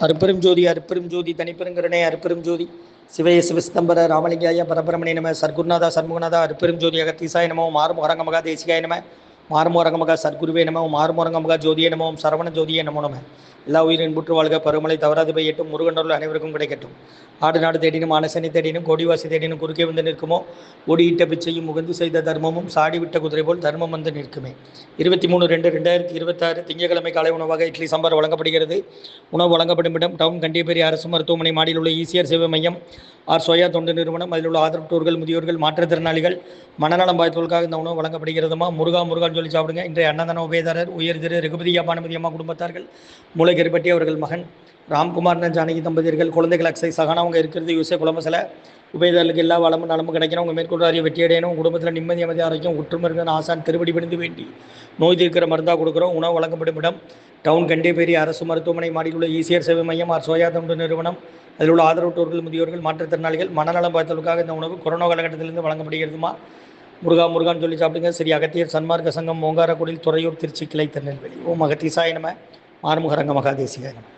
அருப்பெரும் ஜோதி தனிப்பெருங்கருணை அருப்பெரும் ஜோதி சிவய சிவஸ்தம்பர ராமலிங்காய பரபரமணி நம சர்க்குருநாதா சண்முகநாதா அருப்பெரும் ஜோதி அகத்தீசாய நமோ மாறுமுகரங்கமகா தேசிகாய நம மாறுமுகரங்கமகா சர்க்குருவே நமோ மாறுமுகரங்கமகா ஜோதியே நமோ சரவண ஜோதியே நமோ நம. எல்லா உயிரின் புற்று வாழ்க, பருமலை தவறாது பெய்யட்டும், முருகனருள் அனைவருக்கும் கிடைக்கட்டும். ஆடு நாடு தேடினும் ஆனசனை தேடினும் கோடிவாசி தேடினும் குறுக்கே வந்து நிற்குமோ ஓடியிட்ட பிச்சையும் முகந்து செய்த தர்மமும் சாடிவிட்ட குதிரை போல் தர்மம் வந்து நிற்குமே. 23/2/2026 திங்கட்கிழமை காலை உணவாக இட்லி சாம்பார் வழங்கப்படுகிறது. உணவு வழங்கப்படும் இடம் டவுன் கண்டியப்பேரி அரசு மருத்துவமனை மாடியில் உள்ள ஈசிஆர் சேவை மையம் ஆர் சோயா தொண்டு நிறுவனம். அதில் உள்ள ஆதரவற்றோர்கள், முதியோர்கள், மாற்றுத்திறனாளிகள், மனநலம் பாதித்தவர்களுக்காக இந்த உணவு வழங்கப்படுகிறதுமா. முருகான்னு சொல்லி சாப்பிடுங்க. இன்றைய அன்னதான உபயதாரர் உயர் திரு ரகுபதியா பானுமதி அம்மா குடும்பத்தார்கள், மூளைக்கருப்பட்டி அவர்கள் மகன் ராம்குமார் ஜானகி தம்பதியர்கள், குழந்தைகள் அக்ஷய் சகானா அவங்க இருக்கிறது யூசே குளமசல. உபயதாரர்களுக்கு எல்லா வளமும் நலமும் கிடைக்கணும். உங்கள் மேற்கொண்டு அறிய வெற்றியடையணும். குடும்பத்தில் நிம்மதி அமைதி ஆரோக்கியம் ஒற்றுமை ஆசான் திருவடி பணிந்து வேண்டி நோய் தீர்க்கிற மருந்தாக கொடுக்குறோம். உணவு வழங்கப்படும் இடம் டவுன் கண்டியப்பேரி அரசு மருத்துவமனை மாடியில் உள்ள ஈசிஆர் சேவை மையம் ஆர் சோயா தொண்டு நிறுவனம். அதில் உள்ள ஆதரவற்றோர்கள், முதியோர்கள், மாற்றுத்திறனாளிகள், மனநலம் பாதித்தவர்களுக்காக இந்த உணவு கொரோனா காலகட்டத்திலிருந்து வழங்கப்படுகிறதுமா. முருகான்னு சொல்லி சாப்பிடுங்க. ஸ்ரீ அகத்தியர் சன்மார்க்க சங்கம், ஓங்காரக்குடில், துறையூர், திருச்சி கிளை, திருநெல்வேலி. ஓம் அகத்தீசாய நம. மாறுமுகரங்க மகாதேசிகாய நம.